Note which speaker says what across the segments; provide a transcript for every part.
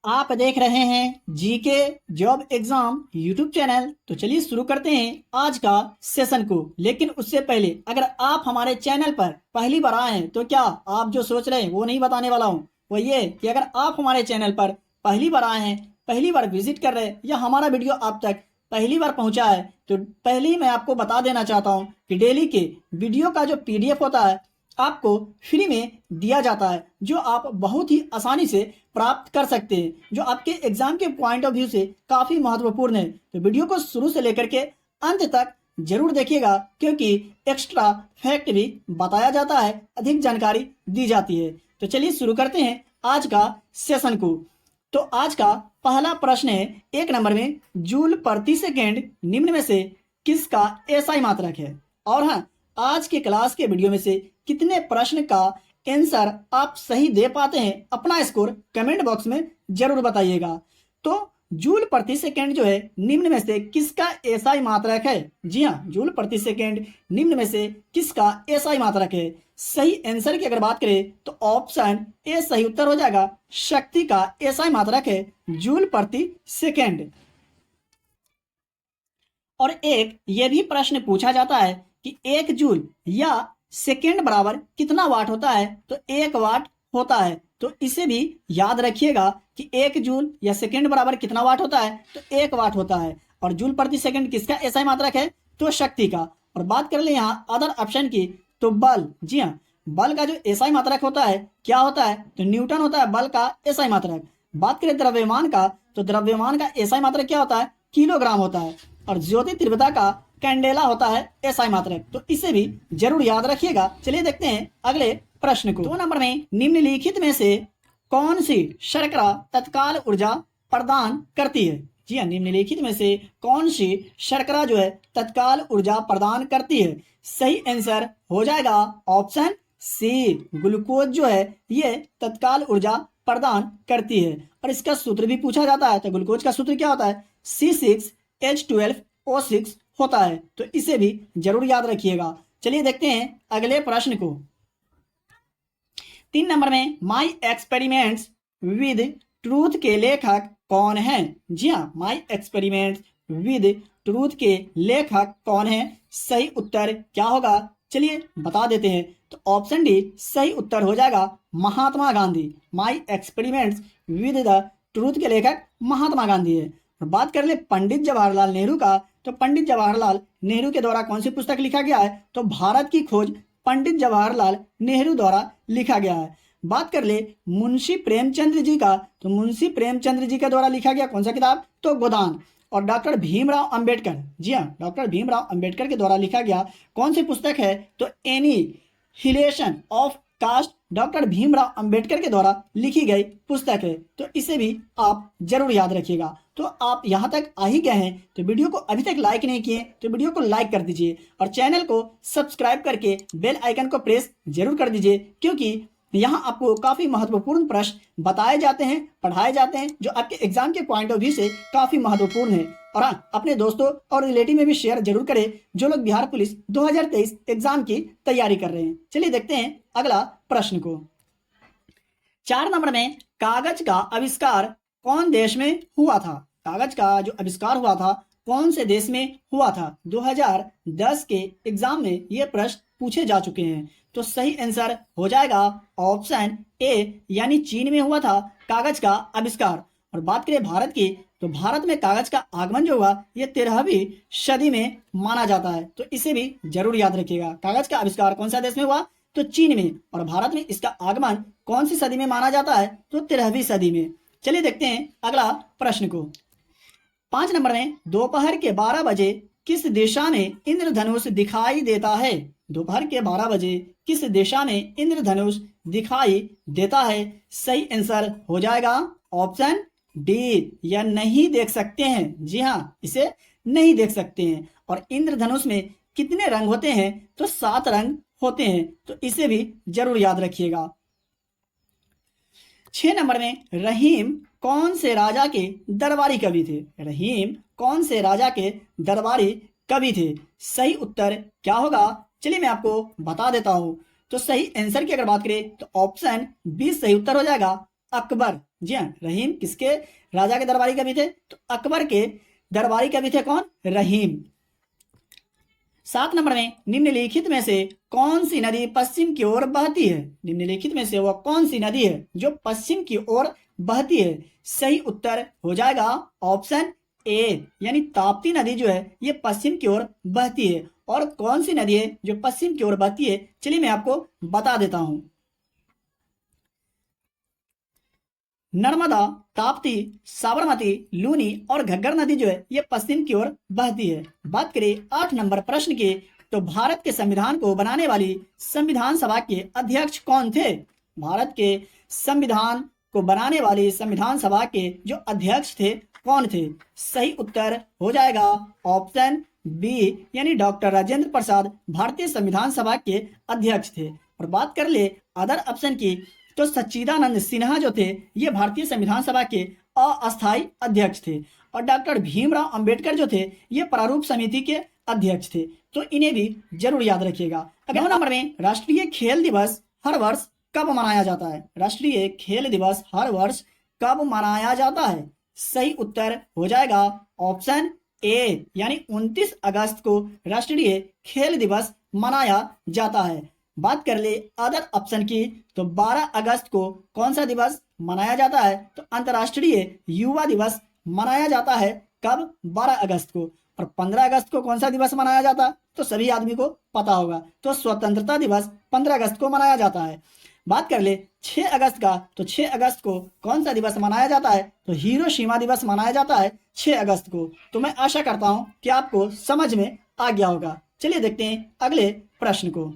Speaker 1: आप देख रहे हैं GK job exam YouTube channel. तो चलिए शुरू करते हैं आज का सेशन को। लेकिन उससे पहले अगर आप हमारे चैनल पर पहली बार आए हैं तो क्या आप जो सोच रहे हैं वो नहीं बताने वाला हूं। वो ये कि अगर आप हमारे चैनल पर पहली बार आए हैं, पहली बार विजिट कर रहे हैं या हमारा वीडियो आप तक पहली बार पहुंचा है तो पहले ही मैं आपको बता देना चाहता हूं कि डेली के वीडियो का जो पीडीएफ होता है आपको फ्री में दिया जाता है, जो आप बहुत ही आसानी से प्राप्त कर सकते हैं, जो आपके एग्जाम के पॉइंट ऑफ व्यू से काफी महत्वपूर्ण है। तो वीडियो को शुरू से लेकर के अंत तक जरूर देखिएगा, क्योंकि एक्स्ट्रा फैक्ट भी बताया जाता है, अधिक जानकारी दी जाती है। तो चलिए शुरू करते हैं आज का सेशन को। तो आज का पहला प्रश्न है 1 नंबर में, जूल प्रति सेकेंड निम्न में से किसका एसआई मात्रक है। और हाँ, आज के क्लास के वीडियो में से कितने प्रश्न का आंसर आप सही दे पाते हैं, अपना स्कोर कमेंट बॉक्स में जरूर बताइएगा। तो जूल प्रति सेकेंड जो है निम्न में से किसका एसआई मात्रक है। जी हाँ, जूल प्रति सेकेंड निम्न में से किसका एसआई मात्रक है। सही आंसर की अगर बात करें तो ऑप्शन ए सही उत्तर हो जाएगा। शक्ति का एसआई मात्रक है जूल प्रति सेकेंड। और एक ये भी प्रश्न पूछा जाता है कि 1 जूल या सेकेंड बराबर कितना वाट होता है। तो 1 वाट होता है। तो इसे भी याद रखिएगा कि 1 जूल या सेकेंड बराबर कितना वाट होता है। तो 1 वाट होता है। और जूल प्रति सेकेंड किसका एसआई मात्रक है। तो शक्ति का। और बात कर ले यहाँ अदर ऑप्शन की, तो बल। जी हाँ, बल का जो एसआई मात्रक होता है क्या होता है। तो न्यूटन होता है बल का एसआई मात्रक। बात करें द्रव्यमान का, तो द्रव्यमान का एसआई मात्रक क्या होता है। किलोग्राम होता है। और ज्योति तीव्रता का कैंडेला होता है एसआई मात्रक। तो इसे भी जरूर याद रखिएगा। चलिए देखते हैं अगले प्रश्न को। 2 नंबर में, निम्नलिखित में से कौन सी शर्करा तत्काल ऊर्जा प्रदान करती है। जी हाँ, निम्नलिखित में से कौन सी शर्करा जो है तत्काल ऊर्जा प्रदान करती है। सही आंसर हो जाएगा ऑप्शन सी, ग्लूकोज जो है ये तत्काल ऊर्जा प्रदान करती है। और इसका सूत्र भी पूछा जाता है। तो ग्लूकोज का सूत्र क्या होता है। C6H12O6 होता है। तो इसे भी जरूर याद रखिएगा। चलिए देखते हैं अगले प्रश्न को। 3 नंबर में, माई एक्सपेरिमेंट्स विद ट्रूथ के लेखक कौन है। जी हाँ, माई एक्सपेरिमेंट्स विद ट्रूथ के लेखक कौन है। सही उत्तर क्या होगा, चलिए बता देते हैं। तो ऑप्शन डी सही उत्तर हो जाएगा, Mahatma Gandhi. My experiments with the truth के लेखक महात्मा गांधी है। और बात कर ले पंडित जवाहरलाल नेहरू का, तो पंडित जवाहरलाल नेहरू के द्वारा कौन सी पुस्तक लिखा गया है। तो भारत की खोज पंडित जवाहरलाल नेहरू द्वारा लिखा गया है। बात कर ले मुंशी प्रेमचंद्र जी का, तो मुंशी प्रेमचंद्र जी के द्वारा लिखा गया कौन सा किताब। तो गोदान। और डॉक्टर भीमराव अंबेडकर, जी हाँ, डॉक्टर भीमराव अंबेडकर के द्वारा लिखा गया कौन सी पुस्तक है। तो annihilation of caste doctor Bhimrao Ambedkar के द्वारा लिखी गई पुस्तक है। तो इसे भी आप जरूर याद रखिएगा। तो आप यहाँ तक आ ही गए हैं तो वीडियो को अभी तक लाइक नहीं किए तो वीडियो को लाइक कर दीजिए और चैनल को सब्सक्राइब करके बेल आइकन को प्रेस जरूर कर दीजिए, क्योंकि यहाँ आपको काफी महत्वपूर्ण प्रश्न बताए जाते हैं, पढ़ाए जाते हैं, जो आपके एग्जाम के पॉइंट ऑफ व्यू से काफी महत्वपूर्ण है। और हाँ, अपने दोस्तों और रिलेटिव में भी शेयर जरूर करें जो लोग बिहार पुलिस 2023 एग्जाम की तैयारी कर रहे हैं। चलिए देखते हैं अगला प्रश्न को। 4 नंबर में, कागज का आविष्कार कौन देश में हुआ था। कागज का जो आविष्कार हुआ था कौन से देश में हुआ था। 2010 के एग्जाम में ये प्रश्न पूछे जा चुके हैं। तो सही आंसर हो जाएगा ऑप्शन ए, यानी चीन में हुआ था कागज का आविष्कार। और बात करें भारत की, तो भारत में कागज का आगमन जो हुआ ये 13वीं सदी में माना जाता है। तो इसे भी जरूर याद रखिएगा। कागज का आविष्कार कौन सा देश में हुआ। तो चीन में। और भारत में इसका आगमन कौन सी सदी में माना जाता है। तो 13वीं सदी में। चलिए देखते हैं अगला प्रश्न को। 5 नंबर में, दोपहर के 12 बजे किस दिशा में इंद्रधनुष दिखाई देता है। दोपहर के 12 बजे किस दिशा में इंद्रधनुष दिखाई देता है। सही आंसर हो जाएगा ऑप्शन डी, या नहीं देख सकते हैं। जी हाँ, इसे नहीं देख सकते हैं। और इंद्रधनुष में कितने रंग होते हैं। तो 7 रंग होते हैं। तो इसे भी जरूर याद रखिएगा। 6 नंबर में, रहीम कौन से राजा के दरबारी कवि थे। रहीम कौन से राजा के दरबारी कवि थे। सही उत्तर क्या होगा, चलिए मैं आपको बता देता हूं। तो सही आंसर की अगर बात करें तो ऑप्शन बी सही उत्तर हो जाएगा, अकबर। जी हाँ, रहीम किसके राजा के दरबारी कवि थे? तो अकबर के दरबारी कवि थे कौन? रहीम। 7 नंबर में निम्नलिखित में से कौन सी नदी पश्चिम की ओर बहती है? निम्नलिखित में से वह कौन सी नदी है जो पश्चिम की ओर बहती है? सही उत्तर हो जाएगा ऑप्शन ए, यानी ताप्ती नदी जो है ये पश्चिम की ओर बहती है। और कौन सी नदी है जो पश्चिम की ओर बहती है? चलिए मैं आपको बता देता हूं। नर्मदा, ताप्ती, साबरमती, लूनी और घग्गर नदी जो है ये पश्चिम की ओर बहती है। बात करें 8 नंबर प्रश्न की, तो भारत के संविधान को बनाने वाली संविधान सभा के अध्यक्ष कौन थे? भारत के संविधान को बनाने वाली संविधान सभा के जो अध्यक्ष थे कौन थे? सही उत्तर हो जाएगा ऑप्शन बी, यानी डॉक्टर राजेंद्र प्रसाद भारतीय संविधान सभा के अध्यक्ष थे। और बात कर ले अदर ऑप्शन की, तो सच्चिदानंद सिन्हा जो थे ये भारतीय संविधान सभा के अस्थायी अध्यक्ष थे। और डॉक्टर भीमराव अंबेडकर जो थे ये प्रारूप समिति के अध्यक्ष थे। तो इन्हें भी जरूर याद रखिएगा। 9 नंबर में राष्ट्रीय खेल दिवस हर वर्ष कब मनाया जाता है? राष्ट्रीय खेल दिवस हर वर्ष कब मनाया जाता है? सही उत्तर हो जाएगा ऑप्शन ए, यानी 29 अगस्त को राष्ट्रीय खेल दिवस मनाया जाता है। बात कर ले अदर ऑप्शन की, तो 12 अगस्त को कौन सा दिवस मनाया जाता है? तो अंतर्राष्ट्रीय युवा दिवस मनाया जाता है। कब? 12 अगस्त को। और 15 अगस्त को कौन सा दिवस मनाया जाता है? तो सभी आदमी को पता होगा, तो स्वतंत्रता दिवस 15 अगस्त को मनाया जाता है। बात कर ले 6 अगस्त का, तो 6 अगस्त को कौन सा दिवस मनाया जाता है? तो हिरोशिमा दिवस मनाया जाता है 6 अगस्त को। तो मैं आशा करता हूं कि आपको समझ में आ गया होगा। चलिए देखते हैं अगले प्रश्न को।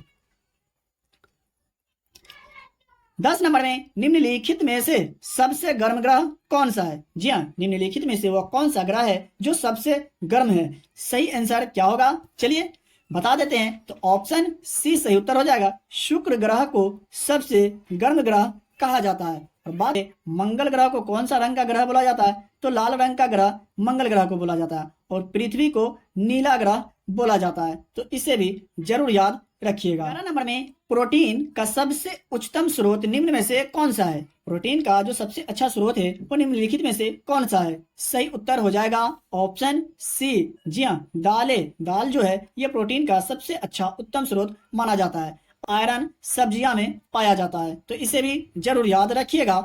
Speaker 1: 10 नंबर में निम्नलिखित में से सबसे गर्म ग्रह कौन सा है? जी हाँ, निम्नलिखित में से वह कौन सा ग्रह है जो सबसे गर्म है? सही आंसर क्या होगा? चलिए बता देते हैं। तो ऑप्शन सी सही उत्तर हो जाएगा। शुक्र ग्रह को सबसे गर्म ग्रह कहा जाता है। और बात है मंगल ग्रह को कौन सा रंग का ग्रह बोला जाता है? तो लाल रंग का ग्रह मंगल ग्रह को बोला जाता है। और पृथ्वी को नीला ग्रह बोला जाता है। तो इसे भी जरूर याद रखिएगा। 11 नंबर में प्रोटीन का सबसे उच्चतम स्रोत निम्न में से कौन सा है? प्रोटीन का जो सबसे अच्छा स्रोत है वो निम्नलिखित में से कौन सा है? सही उत्तर हो जाएगा ऑप्शन सी। जी हाँ, दाल जो है ये प्रोटीन का सबसे अच्छा उत्तम स्रोत माना जाता है। आयरन सब्जियां में पाया जाता है। तो इसे भी जरूर याद रखिएगा।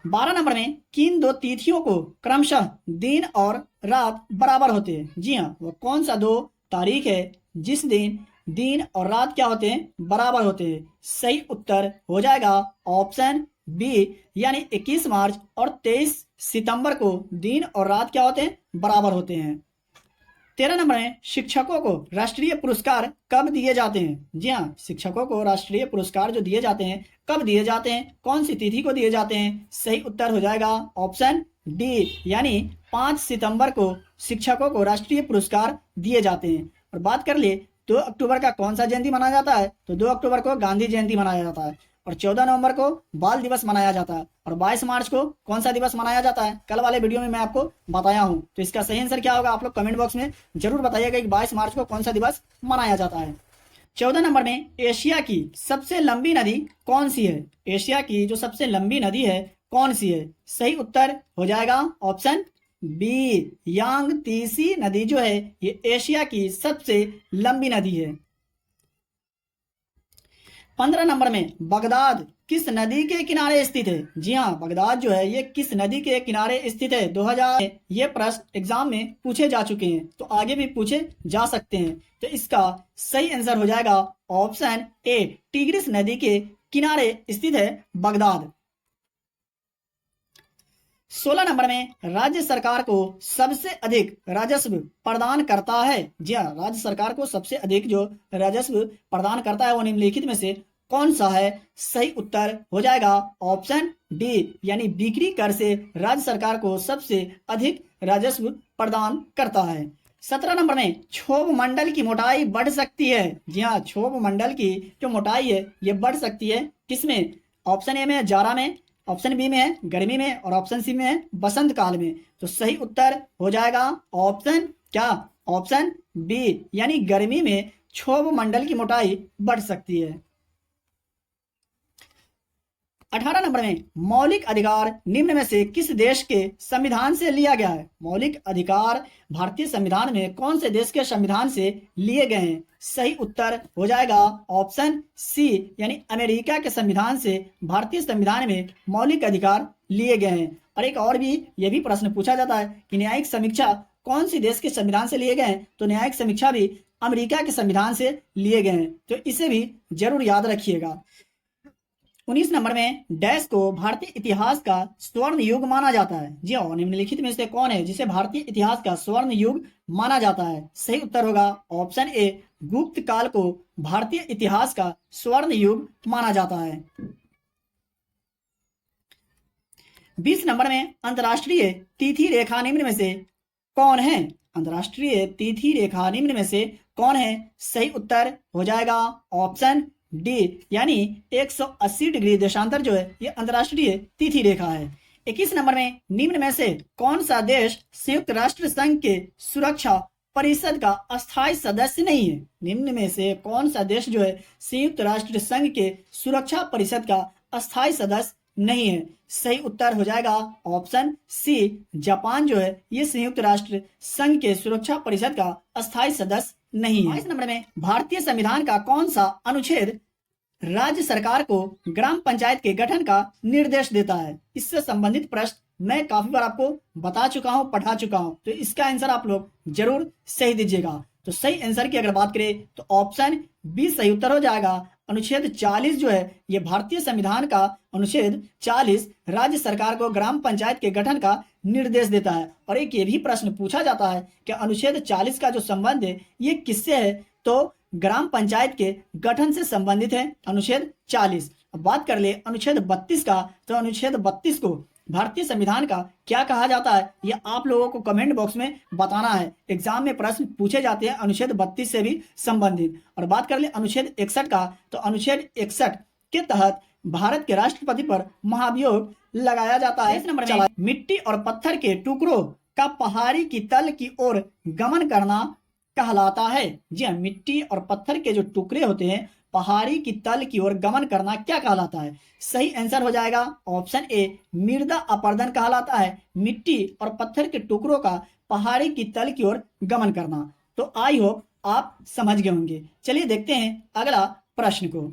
Speaker 1: 12 नंबर में किन दो तिथियों को क्रमशः दिन और रात बराबर होते हैं? जी हाँ, वो कौन सा दो तारीख है जिस दिन दिन और रात क्या होते हैं? बराबर होते हैं। सही उत्तर हो जाएगा ऑप्शन बी, यानी 21 मार्च और 23 सितंबर को दिन और रात क्या होते हैं? बराबर होते हैं। 13 नंबर में शिक्षकों को राष्ट्रीय पुरस्कार कब दिए जाते हैं? जी हाँ, शिक्षकों को राष्ट्रीय पुरस्कार जो दिए जाते हैं कब दिए जाते हैं? कौन सी तिथि को दिए जाते हैं? सही उत्तर हो जाएगा ऑप्शन डी, यानी 5 सितंबर को शिक्षकों को राष्ट्रीय पुरस्कार दिए जाते हैं। और बात कर ले 2 अक्टूबर का कौन सा जयंती मनाया जाता है? तो 2 अक्टूबर को गांधी जयंती मनाया जाता है। और 14 नवंबर को बाल दिवस मनाया जाता है। और 22 मार्च को कौन सा दिवस मनाया जाता है? कल वाले वीडियो में मैं आपको बताया हूं। तो इसका सही आंसर क्या होगा? आप लोग कमेंट बॉक्स में जरूर बताइएगा कि 22 मार्च को कौन सा दिवस मनाया जाता है। 14 नंबर में एशिया की सबसे लंबी नदी कौन सी है? एशिया की जो सबसे लंबी नदी है कौन सी है? सही उत्तर हो जाएगा ऑप्शन बी, यांग तीसी नदी जो है ये एशिया की सबसे लंबी नदी है। 15 नंबर में बगदाद किस नदी के किनारे स्थित है? जी हाँ, बगदाद जो है ये किस नदी के किनारे स्थित है? 2000 में ये प्रश्न एग्जाम में पूछे जा चुके हैं, तो आगे भी पूछे जा सकते हैं। तो इसका सही आंसर हो जाएगा ऑप्शन ए, टिग्रिस नदी के किनारे स्थित है बगदाद। 16 नंबर में राज्य सरकार को सबसे अधिक राजस्व प्रदान करता है? जी हाँ, राज्य सरकार को सबसे अधिक जो राजस्व प्रदान करता है वो निम्नलिखित में से कौन सा है? सही उत्तर हो जाएगा ऑप्शन डी, यानी बिक्री कर से राज्य सरकार को सबसे अधिक राजस्व प्रदान करता है। 17 नंबर में क्षोभ मंडल की मोटाई बढ़ सकती है? जी हाँ, क्षोभ मंडल की जो मोटाई है ये बढ़ सकती है किसमें? ऑप्शन ए में जाड़ा में, ऑप्शन बी में है गर्मी में, और ऑप्शन सी में है बसंत काल में। तो सही उत्तर हो जाएगा ऑप्शन क्या? ऑप्शन बी, यानी गर्मी में क्षोभ मंडल की मोटाई बढ़ सकती है। 18 नंबर में मौलिक अधिकार निम्न में से किस देश के संविधान से लिया गया है? मौलिक अधिकार भारतीय संविधान में कौन से देश के संविधान से लिए गए हैं? सही उत्तर हो जाएगा ऑप्शन सी, यानी अमेरिका के संविधान से भारतीय संविधान में मौलिक अधिकार लिए गए हैं। और एक और भी ये भी प्रश्न पूछा जाता है कि न्यायिक समीक्षा कौन सी देश के संविधान से लिए गए हैं? तो न्यायिक समीक्षा भी अमेरिका के संविधान से लिए गए हैं, तो इसे भी जरूर याद रखिएगा। 19 नंबर में डैश को भारतीय इतिहास का स्वर्ण युग माना जाता है। जी हाँ, निम्नलिखित में से कौन है जिसे भारतीय इतिहास का स्वर्ण युग माना जाता है? सही उत्तर होगा ऑप्शन ए, गुप्त काल को भारतीय इतिहास का स्वर्ण युग माना जाता है। 20 नंबर में अंतरराष्ट्रीय तिथि रेखा निम्न में से कौन है? अंतरराष्ट्रीय तिथि रेखा निम्न में से कौन है? सही उत्तर हो जाएगा ऑप्शन डी, यानी 180 डिग्री देशांतर जो है ये अंतरराष्ट्रीय तिथि रेखा है। 21 नंबर में निम्न में से कौन सा देश संयुक्त राष्ट्र संघ के सुरक्षा परिषद का अस्थायी सदस्य नहीं है? निम्न में से कौन सा देश जो है संयुक्त राष्ट्र संघ के सुरक्षा परिषद का अस्थायी सदस्य नहीं है? सही उत्तर हो जाएगा ऑप्शन सी, जापान जो है ये संयुक्त राष्ट्र संघ के सुरक्षा परिषद का अस्थायी सदस्य नहीं है। 22 नंबर में भारतीय संविधान का कौन सा अनुच्छेद राज्य सरकार को ग्राम पंचायत के गठन का निर्देश देता है? इससे संबंधित प्रश्न मैं काफी बार आपको बता चुका हूं, पढ़ा चुका हूं, तो इसका आंसर आप लोग जरूर सही दीजिएगा। तो सही आंसर की अगर बात करें तो ऑप्शन बी सही उत्तर हो जाएगा। अनुच्छेद 40 जो है ये भारतीय संविधान का अनुच्छेद 40 राज्य सरकार को ग्राम पंचायत के गठन का निर्देश देता है। और एक ये भी प्रश्न पूछा जाता है कि अनुच्छेद 40 का जो संबंध है ये किससे है? तो ग्राम पंचायत के गठन से संबंधित है अनुच्छेद 40। अब बात कर ले अनुच्छेद 32 का, तो अनुच्छेद 32 को भारतीय संविधान का क्या कहा जाता है ये आप लोगों को कमेंट बॉक्स में बताना है। एग्जाम में प्रश्न पूछे जाते हैं अनुच्छेद 32 से भी संबंधित। और बात कर ले अनुच्छेद 61 का, तो अनुच्छेद 61 के तहत भारत के राष्ट्रपति पर महाभियोग लगाया जाता है। इस नंबर में मिट्टी और पत्थर के टुकड़ों का पहाड़ी की तल की ओर गमन करना कहलाता है। जी हाँ, मिट्टी और पत्थर के जो टुकड़े होते हैं पहाड़ी की तल की ओर गमन करना क्या कहलाता है? सही आंसर हो जाएगा ऑप्शन ए, मृदा अपरदन कहलाता है मिट्टी और पत्थर के टुकड़ों का पहाड़ी की तल की ओर गमन करना। तो आई होप आप समझ गए होंगे। चलिए देखते हैं अगला प्रश्न को।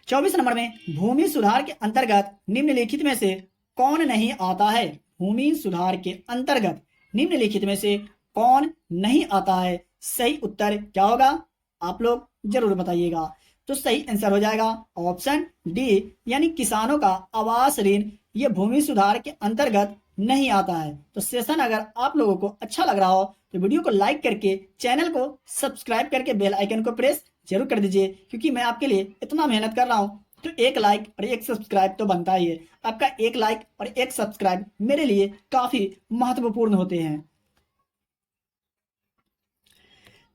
Speaker 1: 24 नंबर में भूमि सुधार के अंतर्गत निम्नलिखित में से कौन नहीं आता है? भूमि सुधार के अंतर्गत निम्नलिखित में से कौन नहीं आता है? सही उत्तर क्या होगा आप लोग जरूर बताइएगा। तो सही आंसर हो जाएगा ऑप्शन डी, यानी किसानों का आवास ऋण ये भूमि सुधार के अंतर्गत नहीं आता है। तो सेशन अगर आप लोगों को अच्छा लग रहा हो तो वीडियो को लाइक करके चैनल को सब्सक्राइब करके बेल आइकन को प्रेस जरूर कर दीजिए, क्योंकि मैं आपके लिए इतना मेहनत कर रहा हूँ तो एक लाइक और एक सब्सक्राइब तो बनता ही है। आपका एक लाइक और एक सब्सक्राइब मेरे लिए काफी महत्वपूर्ण होते हैं।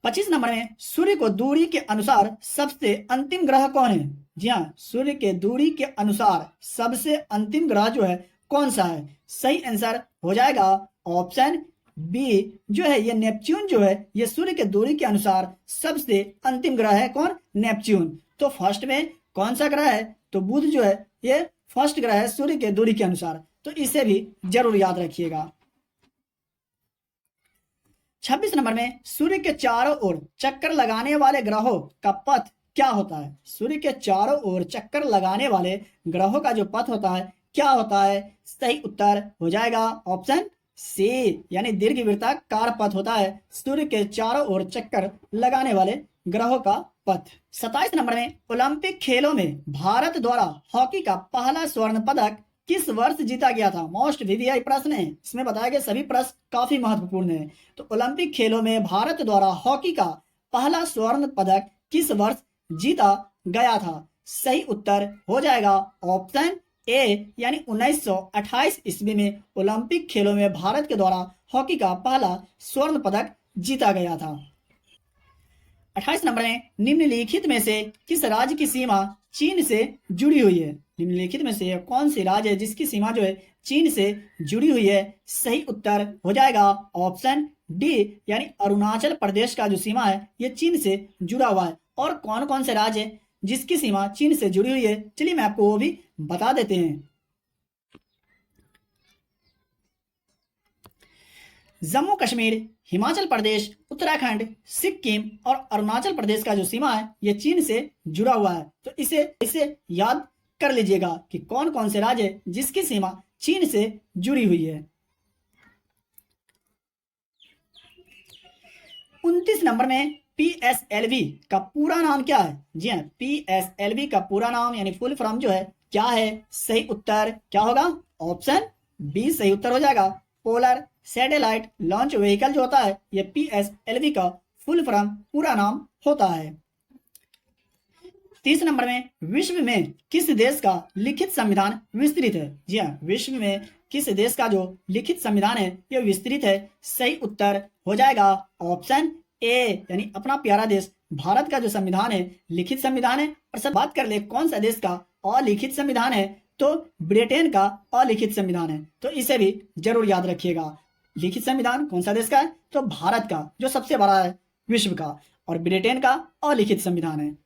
Speaker 1: 25 नंबर में सूर्य को दूरी के अनुसार सबसे अंतिम ग्रह कौन है? जी हाँ, सूर्य के दूरी के अनुसार सबसे अंतिम ग्रह जो है कौन सा है? सही आंसर हो जाएगा ऑप्शन बी, जो है ये नेपच्यून जो है ये सूर्य के दूरी के अनुसार सबसे अंतिम ग्रह है। कौन? नेपच्यून। तो फर्स्ट में कौन सा ग्रह है? तो बुध जो है ये फर्स्ट ग्रह है सूर्य के दूरी के अनुसार, तो इसे भी जरूर याद रखिएगा। 26 नंबर में सूर्य के चारों ओर चक्कर लगाने वाले ग्रहों का पथ क्या होता है? सूर्य के चारों ओर चक्कर लगाने वाले ग्रहों का जो पथ होता है क्या होता है? सही उत्तर हो जाएगा ऑप्शन सी, यानी दीर्घवृत्ताकार पथ होता है सूर्य के चारों ओर चक्कर लगाने वाले ग्रहों का पथ। 27 नंबर में ओलंपिक खेलों में भारत द्वारा हॉकी का पहला स्वर्ण पदक किस वर्ष जीता गया था? मोस्ट वीवीआई प्रश्न है, इसमें बताया गया सभी प्रश्न काफी महत्वपूर्ण है। तो ओलंपिक खेलों में भारत द्वारा हॉकी का पहला स्वर्ण पदक किस वर्ष जीता गया था? सही उत्तर हो जाएगा ऑप्शन ए, यानी 1928 ईस्वी में ओलंपिक खेलों में भारत के द्वारा हॉकी का पहला स्वर्ण पदक जीता गया था। 28 नंबर में निम्नलिखित में से किस राज्य की सीमा चीन से जुड़ी हुई है? निम्नलिखित में से कौन सी राज्य है जिसकी सीमा जो है चीन से जुड़ी हुई है? सही उत्तर हो जाएगा ऑप्शन डी, यानी अरुणाचल प्रदेश का जो सीमा है ये चीन से जुड़ा हुआ है। और कौन कौन से राज्य जिसकी सीमा चीन से जुड़ी हुई है? चलिए मैं आपको वो भी बता देते हैं। जम्मू कश्मीर, हिमाचल प्रदेश, उत्तराखंड, सिक्किम और अरुणाचल प्रदेश का जो सीमा है ये चीन से जुड़ा हुआ है। तो इसे याद कर लीजिएगा कि कौन कौन से राज्य है जिसकी सीमा चीन से जुड़ी हुई है। 29 नंबर में PSLV का पूरा नाम क्या है? जी हाँ, PSLV का पूरा नाम यानी फुल फॉर्म जो है क्या है? सही उत्तर क्या होगा? ऑप्शन बी सही उत्तर हो जाएगा। पोलर सैटेलाइट लॉन्च व्हीकल जो होता है ये PSLV का फुल फॉर्म पूरा नाम होता है। 30 नंबर में विश्व में किस देश का लिखित संविधान विस्तृत है? जी हाँ, विश्व में किस देश का जो लिखित संविधान है यह विस्तृत है? सही उत्तर हो जाएगा ऑप्शन ए यानी अपना प्यारा देश भारत का जो संविधान है लिखित संविधान है। और सब बात कर ले कौन सा देश का अलिखित संविधान है, तो ब्रिटेन का अलिखित संविधान है। तो इसे भी जरूर याद रखिएगा। लिखित संविधान कौन सा देश का है? तो भारत का जो सबसे बड़ा है विश्व का, और ब्रिटेन का अलिखित संविधान है।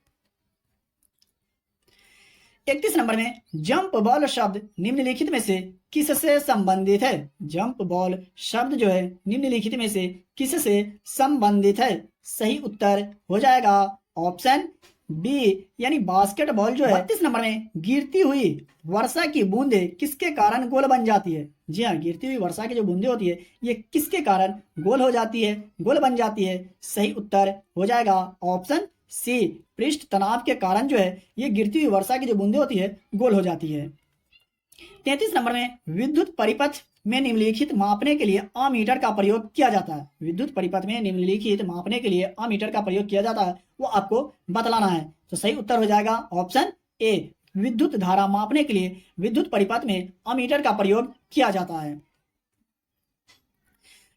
Speaker 1: 31 नंबर में जंप बॉल शब्द निम्नलिखित में से किससे संबंधित है? जंप बॉल शब्द जो है निम्नलिखित में से किससे संबंधित है? सही उत्तर हो जाएगा ऑप्शन बी यानी बास्केटबॉल जो है। 32 नंबर में गिरती हुई वर्षा की बूंदे किसके कारण गोल बन जाती है? जी हाँ, गिरती हुई वर्षा की जो बूंदे होती है ये किसके कारण गोल हो जाती है, गोल बन जाती है? सही उत्तर हो जाएगा ऑप्शन सी, पृष्ठ तनाव के कारण जो है ये गिरती हुई वर्षा की जो बूंदे होती है गोल हो जाती है। 33 नंबर में विद्युत परिपथ में निम्नलिखित मापने के लिए अमीटर का प्रयोग किया जाता है। विद्युत परिपथ में निम्नलिखित मापने के लिए अमीटर का प्रयोग किया जाता है, वो आपको बतलाना है। तो सही उत्तर हो जाएगा ऑप्शन ए, विद्युत धारा मापने के लिए विद्युत परिपथ में अमीटर का प्रयोग किया जाता है।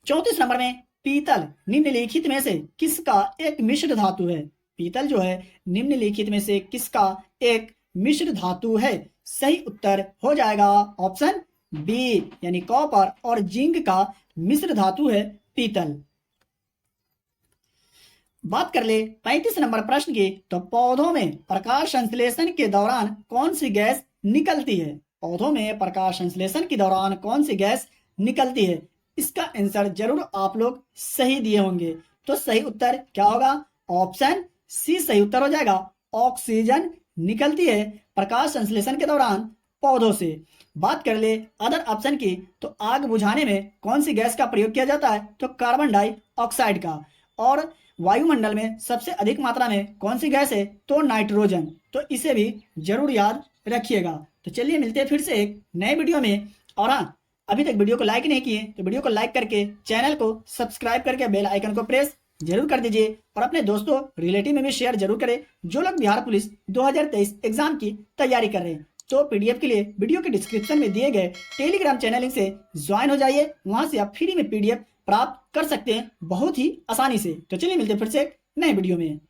Speaker 1: 34 नंबर में पीतल निम्नलिखित में से किसका एक मिश्र धातु है? पीतल जो है निम्नलिखित में से किसका एक मिश्र धातु है? सही उत्तर हो जाएगा ऑप्शन बी यानी कॉपर और जिंक का मिश्र धातु है पीतल। बात कर ले 35 नंबर प्रश्न की, तो पौधों में प्रकाश संश्लेषण के दौरान कौन सी गैस निकलती है? पौधों में प्रकाश संश्लेषण के दौरान कौन सी गैस निकलती है? इसका आंसर जरूर आप लोग सही दिए होंगे। तो सही उत्तर क्या होगा? ऑप्शन सी सही उत्तर हो जाएगा। ऑक्सीजन निकलती है प्रकाश संश्लेषण के दौरान पौधों से। बात कर ले अदर ऑप्शन की, तो आग बुझाने में कौन सी गैस का प्रयोग किया जाता है? तो कार्बन डाइऑक्साइड का। और वायुमंडल में सबसे अधिक मात्रा में कौन सी गैस है? तो नाइट्रोजन। तो इसे भी जरूर याद रखिएगा। तो चलिए मिलते हैं फिर से एक नए वीडियो में। और हाँ, अभी तक वीडियो को लाइक नहीं किए तो वीडियो को लाइक करके चैनल को सब्सक्राइब करके बेल आइकन को प्रेस जरूर कर दीजिए, और अपने दोस्तों रिलेटिव में भी शेयर जरूर करें जो लोग बिहार पुलिस 2023 एग्जाम की तैयारी कर रहे हैं। तो पीडीएफ के लिए वीडियो के डिस्क्रिप्शन में दिए गए टेलीग्राम चैनल लिंक से ज्वाइन हो जाइए, वहां से आप फ्री में पीडीएफ प्राप्त कर सकते हैं बहुत ही आसानी से। तो चलिए मिलते हैं फिर से एक नए वीडियो में।